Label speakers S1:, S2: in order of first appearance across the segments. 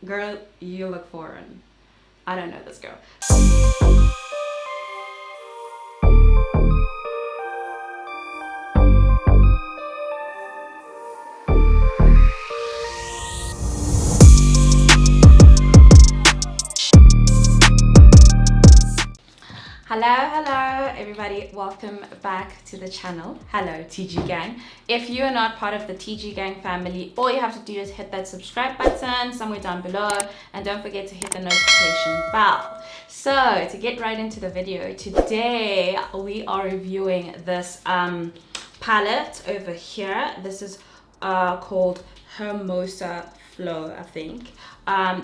S1: Girl, you look foreign. I don't know this girl. Hello everybody, welcome back to the channel. Hello TG gang. If you are not part of the TG gang family, all you have to do is hit that subscribe button somewhere down below, and don't forget to hit the notification bell. So to get right into the video, today we are reviewing this palette over here. This is called Hermosa Flor, I think.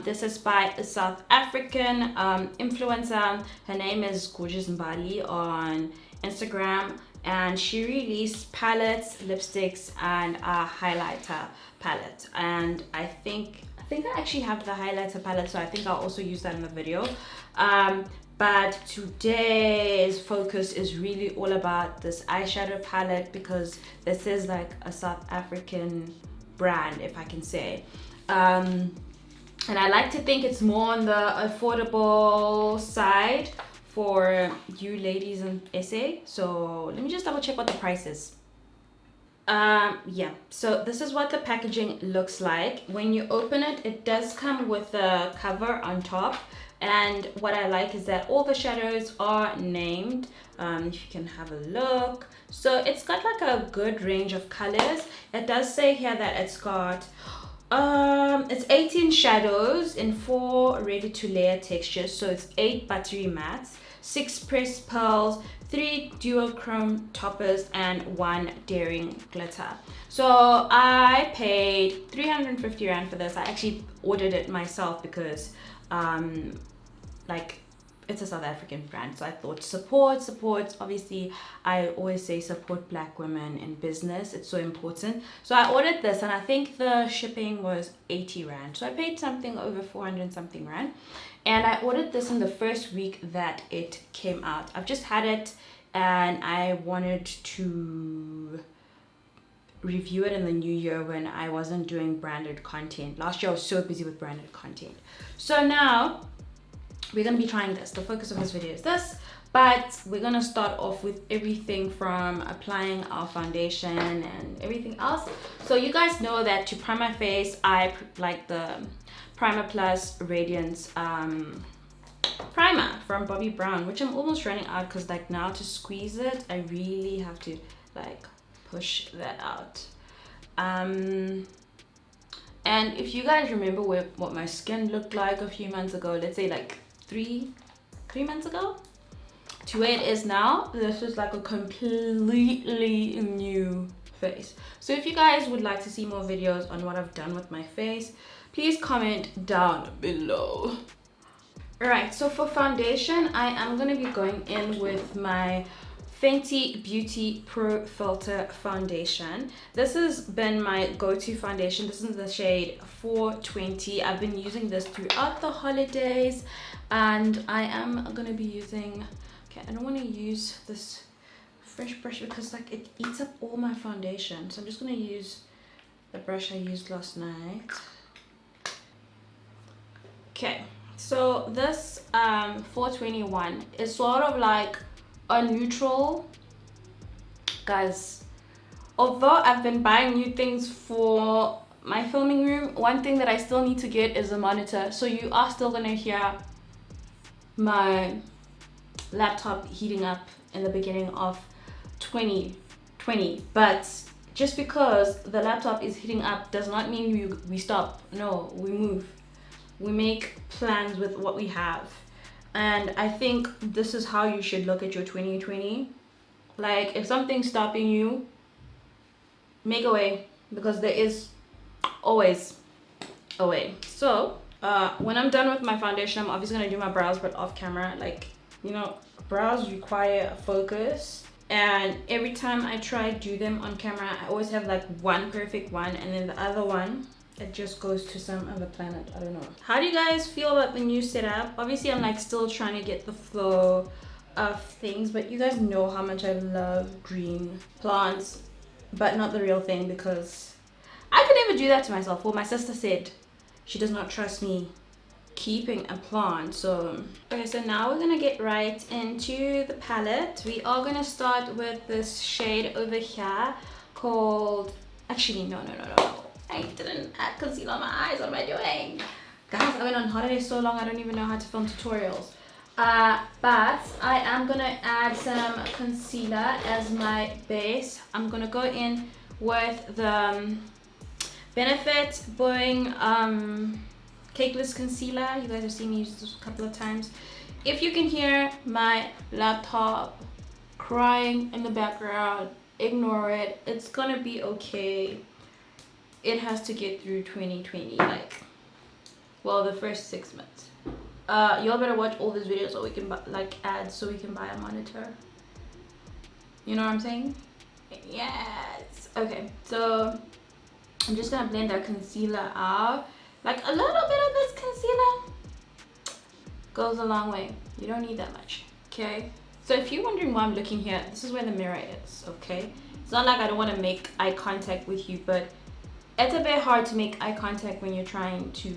S1: This is by a South African influencer. Her name is Gorgeous Mbali on Instagram, and she released palettes, lipsticks, and a highlighter palette. And I think I actually have the highlighter palette, so I think I'll also use that in the video. But today's focus is really all about this eyeshadow palette, because this is like a South African brand, if I can say. And I like to think it's more on the affordable side for you ladies in SA. So let me just double check what the price is. Yeah, so this is what the packaging looks like. When you open it, it does come with a cover on top. And what I like is that all the shadows are named. If you can have a look. So it's got like a good range of colors. It does say here that it's got it's 18 shadows in 4 ready to layer textures. So it's 8 buttery mattes, 6 pressed pearls, 3 duochrome toppers, and 1 daring glitter. So I paid 350 rand for this. I actually ordered it myself because like it's a South African brand, so I thought support. Obviously, I always say support black women in business. It's so important. So I ordered this, and I think the shipping was 80 rand. So I paid something over 400 something rand. And I ordered this in the first week that it came out. I've just had it, and I wanted to review it in the new year when I wasn't doing branded content. Last year I was so busy with branded content. So now we're going to be trying this. The focus of this video is this, but we're going to start off with everything from applying our foundation and everything else. So you guys know that to prime my face, I like the Primer Plus Radiance primer from Bobbi Brown, which I'm almost running out, because like now to squeeze it, I really have to like push that out. And if you guys remember what my skin looked like a few months ago, let's say like three months ago, to where it is now, this is like a completely new face. So if you guys would like to see more videos on what I've done with my face, please comment down below. Alright, so for foundation, I am going to be going in with my Fenty Beauty Pro Filter foundation. This has been my go-to foundation. This is the shade 420. I've been using this throughout the holidays, and I am going to be using, okay, I don't want to use this fresh brush because like it eats up all my foundation. So I'm just going to use the brush I used last night. Okay, so this 421 is sort of like a neutral. Guys, although I've been buying new things for my filming room, one thing that I still need to get is a monitor. So you are still gonna hear my laptop heating up in the beginning of 2020, but just because the laptop is heating up does not mean we stop. No, we move. We make plans with what we have. And I think this is how you should look at your 2020. Like, if something's stopping you, make a way, because there is always a way. So when I'm done with my foundation, I'm obviously gonna do my brows, but off camera. Like, you know, brows require focus, and every time I try to do them on camera, I always have like one perfect one, and then the other one, it just goes to some other planet. I don't know. How do you guys feel about the new setup? Obviously, I'm like still trying to get the flow of things, but you guys know how much I love green plants, but not the real thing, because I could never do that to myself. Well, my sister said she does not trust me keeping a plant. So okay, so now we're gonna get right into the palette. We are gonna start with this shade over here called, actually no, I didn't add concealer on my eyes. What am I doing, guys? I went on holiday so long I don't even know how to film tutorials. But I am gonna add some concealer as my base. I'm gonna go in with the Benefit Boing Cakeless Concealer. You guys have seen me use this a couple of times. If you can hear my laptop crying in the background, ignore it. It's gonna be okay. It has to get through 2020, like, well, the first 6 months. Y'all better watch all these videos so we can buy, like, ads so we can buy a monitor. You know what I'm saying? Yes. Okay, so I'm just gonna blend that concealer out. Like, a little bit of this concealer goes a long way. You don't need that much, okay? So if you're wondering why I'm looking here, this is where the mirror is, okay? It's not like I don't want to make eye contact with you, but it's a bit hard to make eye contact when you're trying to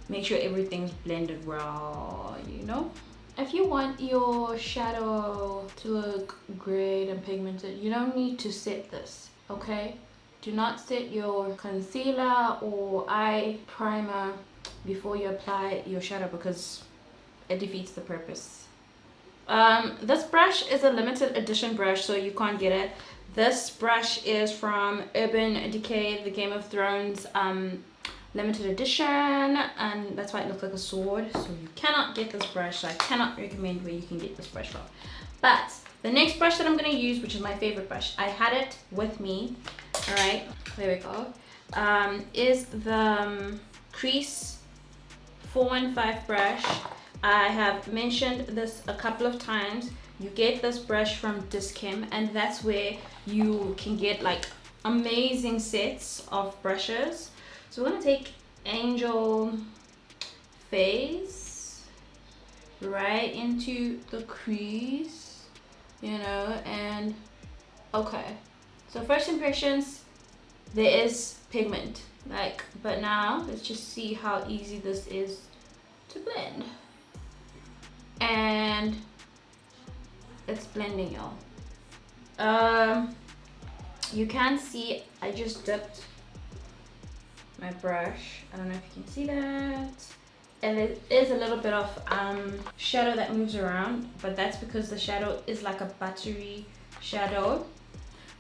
S1: make sure everything's blended well, you know? If you want your shadow to look great and pigmented, you don't need to set this, okay? Do not set your concealer or eye primer before you apply your shadow because it defeats the purpose. This brush is a limited edition brush, so you can't get it. This brush is from Urban Decay, the Game of Thrones limited edition, and that's why it looks like a sword. So you cannot get this brush, so I cannot recommend where you can get this brush from. But the next brush that I'm going to use, which is my favorite brush, I had it with me, all right, there we go, is the Crease 415 brush. I have mentioned this a couple of times. You get this brush from Dischem, and that's where you can get like amazing sets of brushes. So we're going to take Angel Face right into the crease, you know, and okay. So first impressions, there is pigment, like, but now let's just see how easy this is to blend. And it's blending, y'all. You can see I just dipped my brush. I don't know if you can see that. And it is a little bit of shadow that moves around, but that's because the shadow is like a buttery shadow,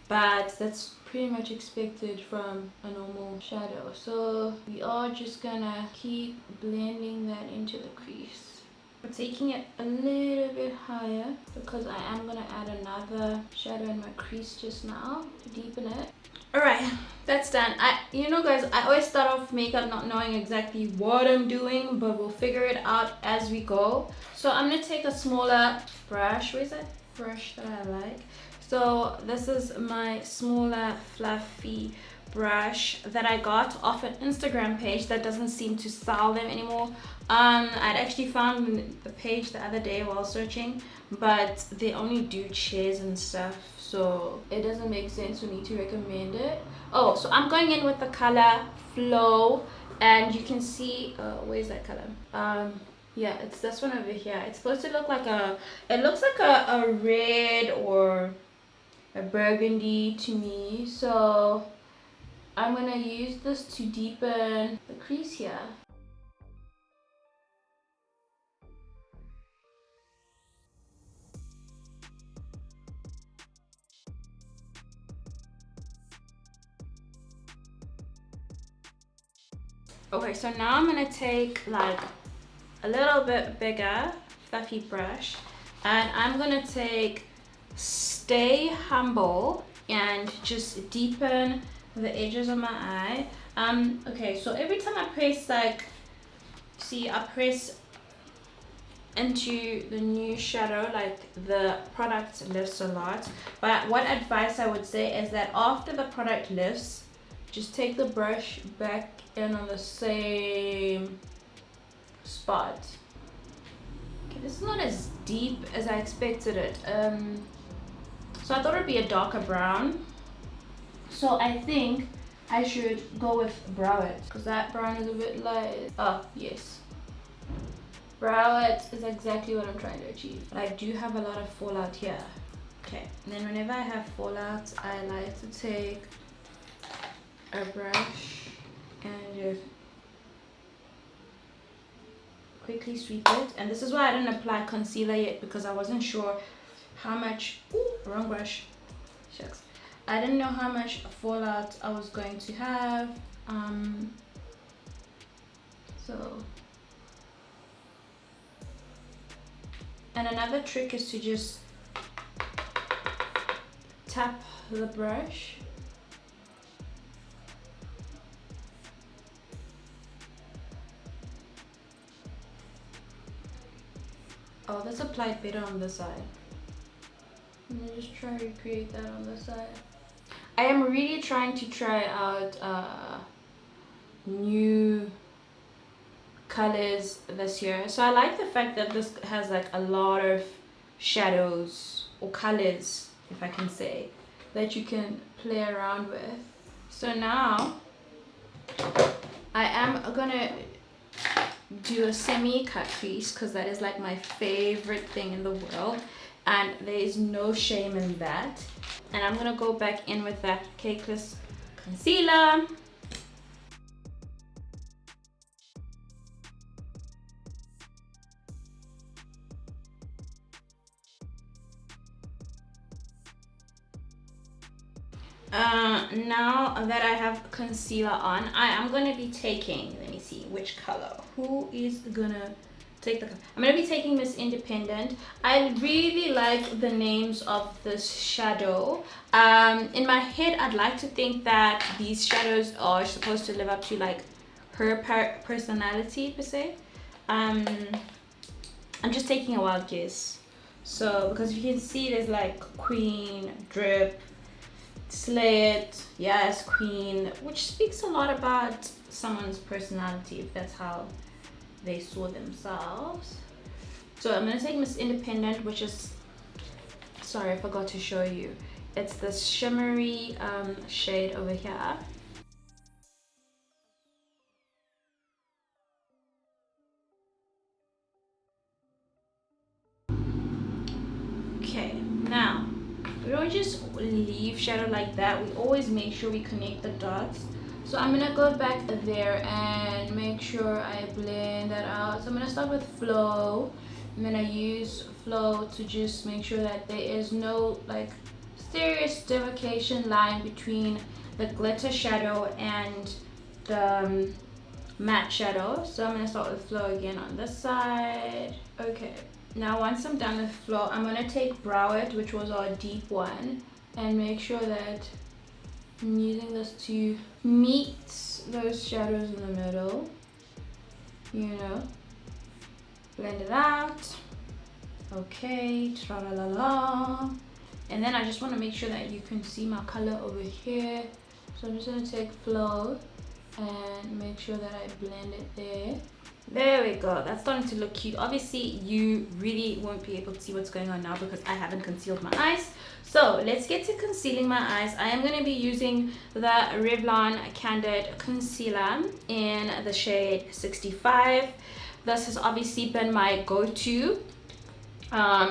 S1: but that's pretty much expected from a normal shadow. So we are just gonna keep blending that into the crease. I'm taking it a little bit higher because I am gonna add another shadow in my crease just now to deepen it. Alright, that's done. You know guys, I always start off makeup not knowing exactly what I'm doing, but we'll figure it out as we go. So I'm gonna take a smaller brush. Where's that brush that I like? So this is my smaller fluffy brush that I got off an Instagram page that doesn't seem to sell them anymore. I'd actually found the page the other day while searching, but they only do chairs and stuff, so it doesn't make sense for me to recommend it. Oh, so I'm going in with the color Flow, and you can see where's that color? Yeah, it's this one over here. It's supposed to look like it looks like a red or a burgundy to me, so I'm gonna use this to deepen the crease here. Okay, so now I'm gonna take like a little bit bigger fluffy brush, and I'm gonna take Stay Humble and just deepen the edges of my eye. Okay, so every time I press, like, see, I press into the new shadow, like the product lifts a lot, but what advice I would say is that after the product lifts, just take the brush back in on the same spot. Okay, this is not as deep as I expected it. So I thought it'd be a darker brown, so I think I should go with Browette because that brown is a bit light. Oh, yes. Browette is exactly what I'm trying to achieve. But I do have a lot of fallout here. Okay, and then whenever I have fallout, I like to take a brush and just quickly sweep it. And this is why I didn't apply concealer yet, because I wasn't sure how much, wrong brush, shucks, I didn't know how much fallout I was going to have. And another trick is to just tap the brush oh, this applied better on this side. Let me just try to recreate that on this side. I am really trying to try out new colors this year. So I like the fact that this has like a lot of shadows or colors, if I can say, that you can play around with. So now I am gonna do a semi-cut crease because that is like my favorite thing in the world, and there is no shame in that. And I'm gonna go back in with that Cakeless concealer. Now that I have concealer on, I am going to be taking, let me see which color, who is gonna take the color. I'm going to be taking Miss Independent. I really like the names of this shadow. In my head, I'd like to think that these shadows are supposed to live up to like her personality per se. I'm just taking a wild guess. So because you can see there's like Queen, Drip, Slay It, yes, Queen, which speaks a lot about someone's personality if that's how they saw themselves. So I'm gonna take Miss Independent, which is, sorry, I forgot to show you. It's this shimmery shade over here. Okay, now we don't just leave shadow like that. We always make sure we connect the dots. So I'm gonna go back there and make sure I blend that out. So I'm gonna start with Flow. I'm gonna use Flow to just make sure that there is no like serious demarcation line between the glitter shadow and the matte shadow. So I'm gonna start with Flow again on this side. Okay. Now once I'm done with Flow, I'm going to take Browette, which was our deep one, and make sure that I'm using this to meet those shadows in the middle, you know, blend it out. Okay, tra-la-la-la. And then I just want to make sure that you can see my color over here. So I'm just going to take Flow and make sure that I blend it there. There we go. That's starting to look cute. Obviously you really won't be able to see what's going on now because I haven't concealed my eyes. So let's get to concealing my eyes. I am going to be using the Revlon Candid Concealer in the shade 65. This has obviously been my go-to,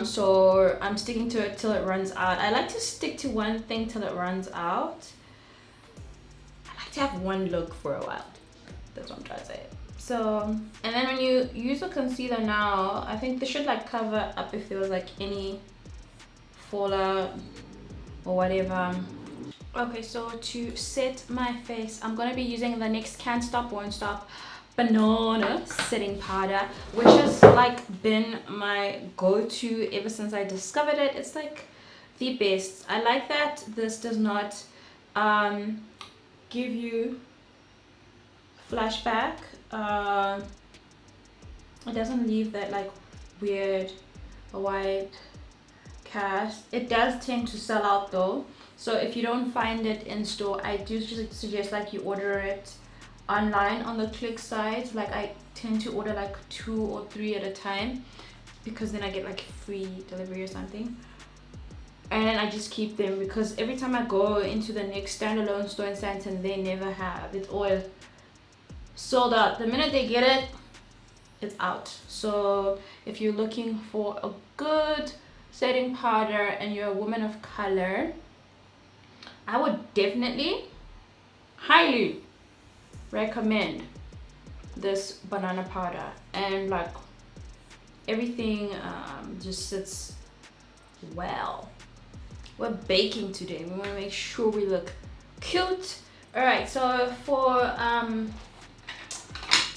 S1: so I'm sticking to it till it runs out. I like to stick to one thing till it runs out. I like to have one look for a while. That's what I'm trying to say. So, and then when you use a concealer now, I think this should like cover up if there was like any fallout or whatever. Okay, so to set my face, I'm gonna be using the NYX Can't Stop Won't Stop Banana setting powder, which has like been my go-to ever since I discovered it. It's like the best. I like that this does not give you flashback. It doesn't leave that like weird white cast. It does tend to sell out though, so if you don't find it in store, I do just suggest like you order it online on the Clinique site. Like I tend to order like 2 or 3 at a time because then I get like free delivery or something. and then I just keep them because every time I go into the next standalone store in Stanton, they never have. It's all sold out. The minute they get it, it's out. So if you're looking for a good setting powder and you're a woman of color, I would definitely highly recommend this banana powder. And like everything just sits well. We're baking today. We want to make sure we look cute. All right, so for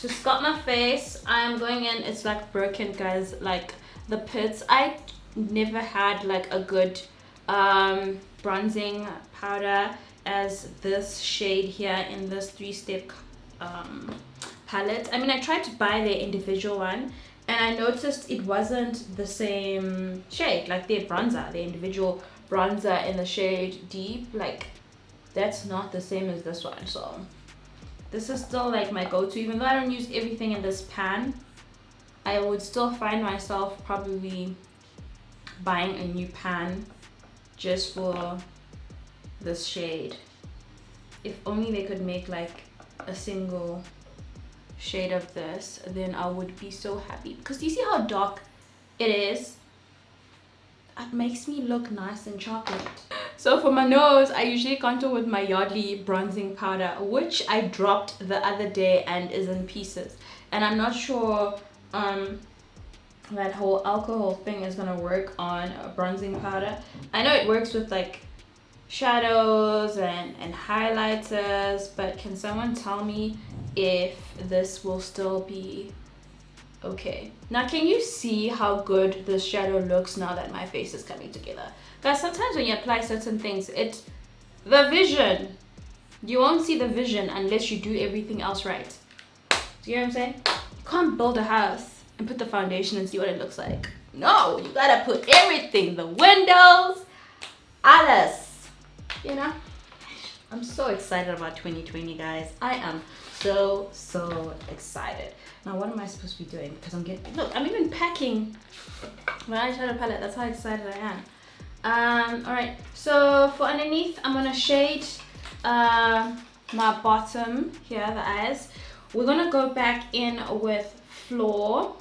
S1: to sculpt my face, I'm going in, it's like broken, guys, like the pits. I never had like a good bronzing powder as this shade here in this 3-step palette. I mean, I tried to buy their individual one and I noticed it wasn't the same shade, like their bronzer, their individual bronzer in the shade Deep, like that's not the same as this one. So this is still like my go-to. Even though I don't use everything in this pan, I would still find myself probably buying a new pan just for this shade. If only they could make like a single shade of this, then I would be so happy. Because do you see how dark it is? It makes me look nice and chocolate. So for my nose, I usually contour with my Yardley bronzing powder, which I dropped the other day and is in pieces. And I'm not sure that whole alcohol thing is gonna work on a bronzing powder. I know it works with like shadows and highlighters, but can someone tell me if this will still be okay? Now can you see how good this shadow looks now that my face is coming together? Guys, sometimes when you apply certain things, the vision, you won't see the vision unless you do everything else right. Do you know what I'm saying? You can't build a house and put the foundation and see what it looks like. No, you gotta put everything, the windows, alles, you know? I'm so excited about 2020, guys. I am so excited. Now what am I supposed to be doing? Because look, I'm even packing my eyeshadow palette. That's how excited I am. All right, so for underneath, I'm gonna shade my bottom here, the eyes. We're gonna go back in with Flor,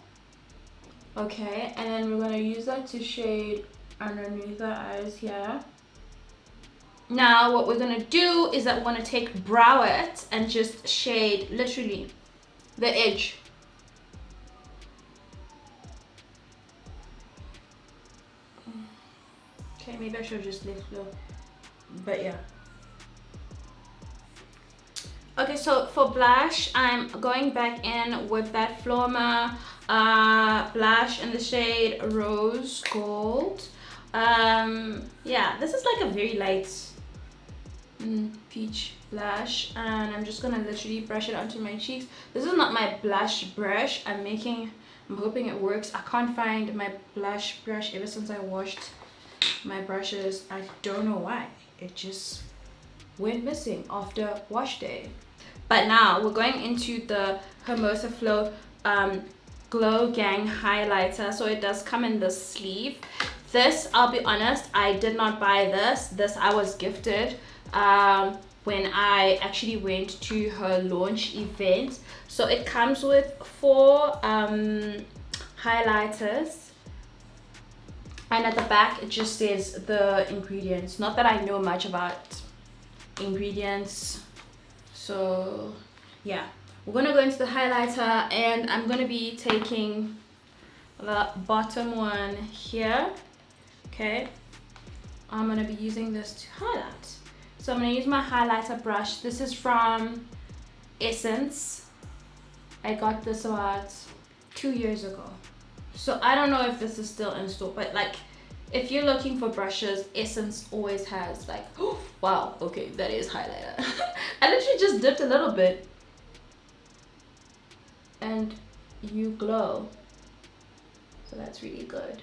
S1: okay, and then we're gonna use that to shade underneath the eyes here. Now what we're gonna do is that we're gonna take Browette and just shade literally the edge. Okay, maybe I should have just left Flor, but yeah. Okay, so for blush, I'm going back in with that Flormar blush in the shade Rose Gold. Yeah, this is like a very light peach blush, and I'm just gonna literally brush it onto my cheeks. This is not my blush brush. I'm hoping it works. I can't find my blush brush ever since I washed my brushes. I don't know why. It just went missing after wash day. But now we're going into the Hermosa Flor Glow Gang highlighter. So it does come in the sleeve. This, I'll be honest, I did not buy this. This I was gifted when I actually went to her launch event. So it comes with 4 highlighters, and at the back it just says the ingredients. Not that I know much about ingredients, so yeah, we're gonna go into the highlighter, and I'm gonna be taking the bottom one here. Okay, I'm gonna be using this to highlight. So I'm gonna use my highlighter brush. This is from Essence. I got this about 2 years ago. So I don't know if this is still in store, but like if you're looking for brushes, Essence always has like, oh wow, okay, that is highlighter. I literally just dipped a little bit and you glow. So that's really good.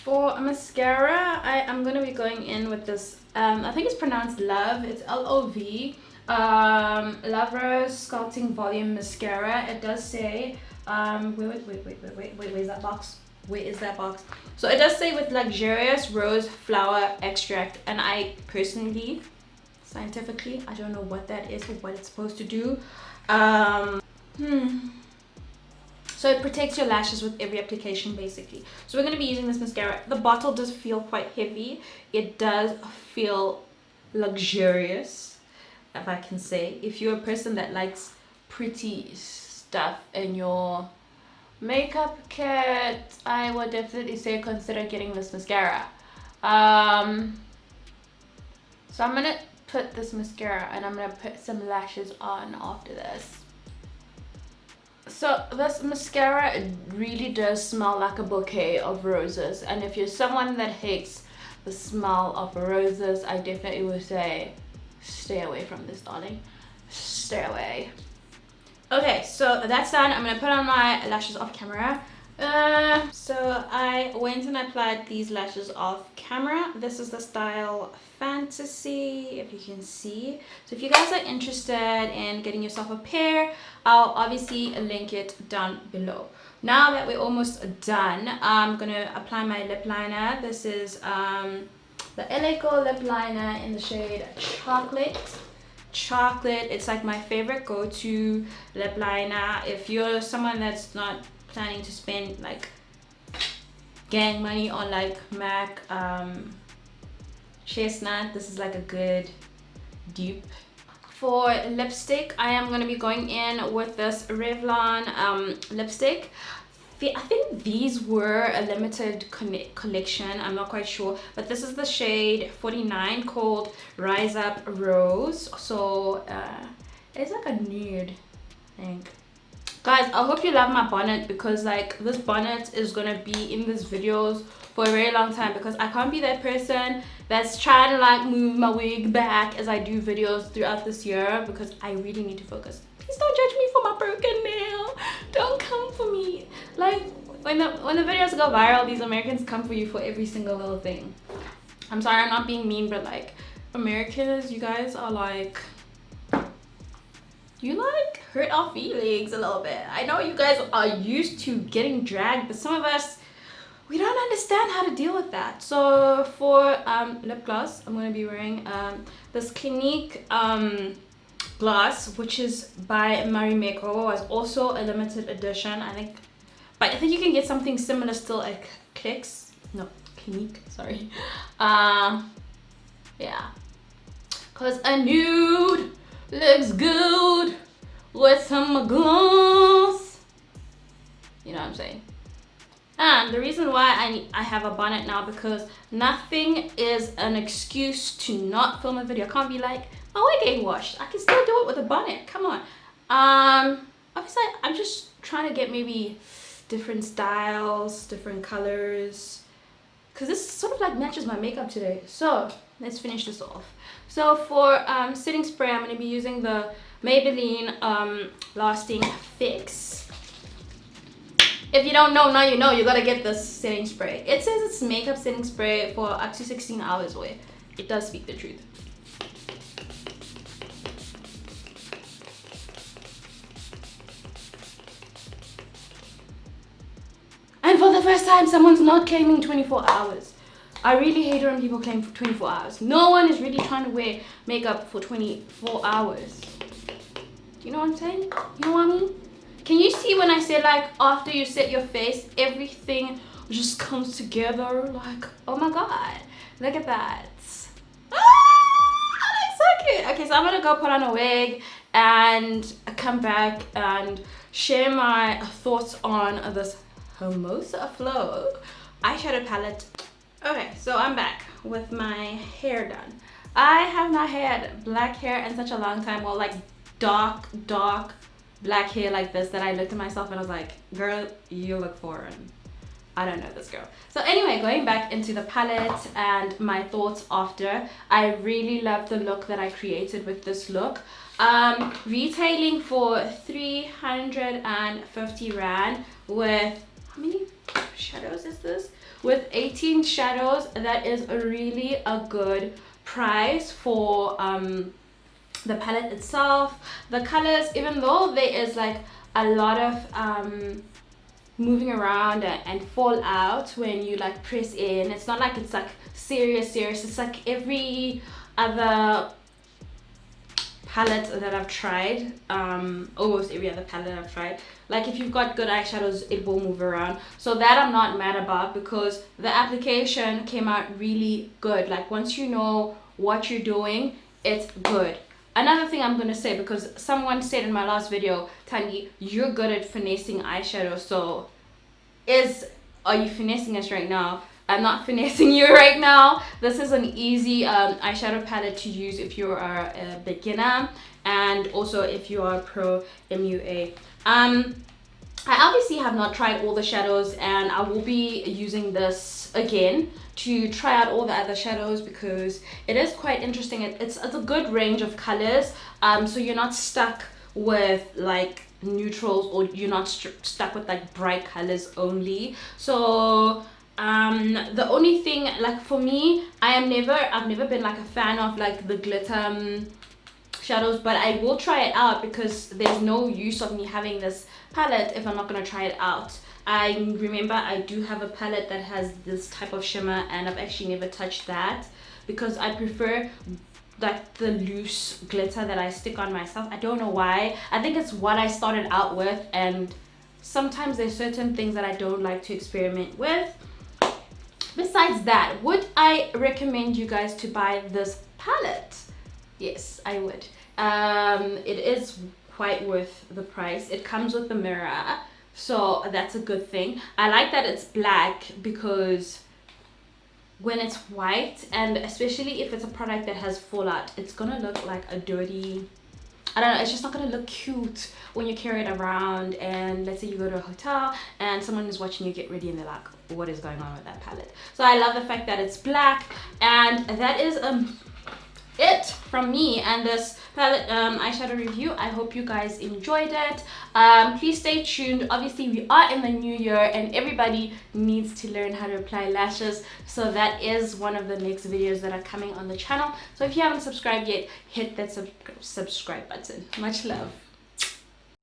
S1: For a mascara, I'm going to be going in with this, I think it's pronounced Love, it's L-O-V, Love Rose Sculpting Volume Mascara. It does say, wait, where's that box? Where is that box? So it does say with luxurious rose flower extract, and I personally, scientifically, I don't know what that is or what it's supposed to do. So it protects your lashes with every application basically. So we're going to be using this mascara. The bottle does feel quite heavy. It does feel luxurious, if I can say. If you're a person that likes pretty stuff in your makeup kit, I would definitely say consider getting this mascara. So I'm going to put this mascara and I'm going to put some lashes on after this. So this mascara really does smell like a bouquet of roses, and if you're someone that hates the smell of roses, I definitely would say stay away from this, darling. Stay away. Okay, so that's done. I'm gonna put on my lashes off camera. So I went and applied these lashes off camera. This is the style Fantasy, if you can see. So if you guys are interested in getting yourself a pair, I'll obviously link it down below. Now that we're almost done, I'm gonna apply my lip liner. This is the LA Girl lip liner in the shade Chocolate. It's like my favorite go-to lip liner if you're someone that's not planning to spend like gang money on like MAC Chestnut. This is like a good dupe. For lipstick, I am going to be going in with this Revlon lipstick. I think these were a limited collection, I'm not quite sure, but this is the shade 49 called Rise Up Rose. So it's like a nude, I think. Guys, I hope you love my bonnet, because like this bonnet is gonna be in these videos for a very long time, because I can't be that person that's trying to like move my wig back as I do videos throughout this year, because I really need to focus. Please don't judge me for my broken nail. Don't come for me. Like when the videos go viral, these Americans come for you for every single little thing. I'm sorry, I'm not being mean, but like Americans, you guys are like, you like hurt our feelings a little bit. I know you guys are used to getting dragged, but some of us, we don't understand how to deal with that. So for lip gloss, I'm going to be wearing this Clinique gloss, which is by Marimekko. Was also a limited edition, I think, but I think you can get something similar still at Clinique, sorry. Yeah, cause a nude looks good with some gloss, you know what I'm saying. And the reason why I have a bonnet now, because nothing is an excuse to not film a video. I can't be like, my wig ain't washed, I can still do it with a bonnet, come on. Obviously I'm just trying to get maybe different styles, different colors, because this sort of like matches my makeup today. So let's finish this off. So for setting spray, I'm going to be using the Maybelline Lasting Fix. If you don't know, now you know, you gotta get this setting spray. It says it's makeup setting spray for up to 16 hours away. It does speak the truth. And for the first time, someone's not claiming 24 hours. I really hate it when people claim for 24 hours. No one is really trying to wear makeup for 24 hours. Do you know what I'm saying? You know what I mean? Can you see when I say like after you set your face, everything just comes together? Like, oh my god, look at that. Ah, that's so cute. Okay, so I'm gonna go put on a wig and come back and share my thoughts on this Hermosa Flor eyeshadow palette. Okay, so I'm back with my hair done. I have not had black hair in such a long time. Well, like dark black hair like this, that I looked at myself and I was like, girl, you look foreign. I don't know this girl. So anyway, going back into the palette and my thoughts after, I really love the look that I created with this look. Retailing for 350 Rand with, how many shadows is this? With 18 shadows. That is really a good price for the palette itself. The colors, even though there is like a lot of moving around and fall out when you like press in. It's not like it's like serious. It's like every other palette that I've tried, almost every other palette I've tried. Like if you've got good eyeshadows, it will move around. So that I'm not mad about, because the application came out really good. Like once you know what you're doing, it's good. Another thing I'm going to say, because someone said in my last video, Thandi, you're good at finessing eyeshadow, so are you finessing us right now? I'm not finessing you right now. This is an easy eyeshadow palette to use if you are a beginner, and also if you are pro MUA. I obviously have not tried all the shadows, and I will be using this again to try out all the other shadows, because it is quite interesting. It's a good range of colors, so you're not stuck with like neutrals, or you're not stuck with like bright colors only. So the only thing, like for me, I've never been like a fan of like the glitter shadows, but I will try it out, because there's no use of me having this palette if I'm not going to try it out. I remember I do have a palette that has this type of shimmer, and I've actually never touched that, because I prefer like the loose glitter that I stick on myself. I don't know why. I think it's what I started out with, and sometimes there's certain things that I don't like to experiment with. Besides that, would I recommend you guys to buy this palette? Yes, I would. It is quite worth the price. It comes with the mirror, so that's a good thing. I like that it's black, because when it's white, and especially if it's a product that has fallout, it's gonna look like a dirty, I don't know, it's just not gonna look cute when you carry it around. And let's say you go to a hotel and someone is watching you get ready, and they're like, what is going on with that palette? So I love the fact that it's black. And that is it from me and this palette eyeshadow review. I hope you guys enjoyed it. Please stay tuned. Obviously we are in the new year, and everybody needs to learn how to apply lashes, so that is one of the next videos that are coming on the channel. So if you haven't subscribed yet, hit that subscribe button. Much love.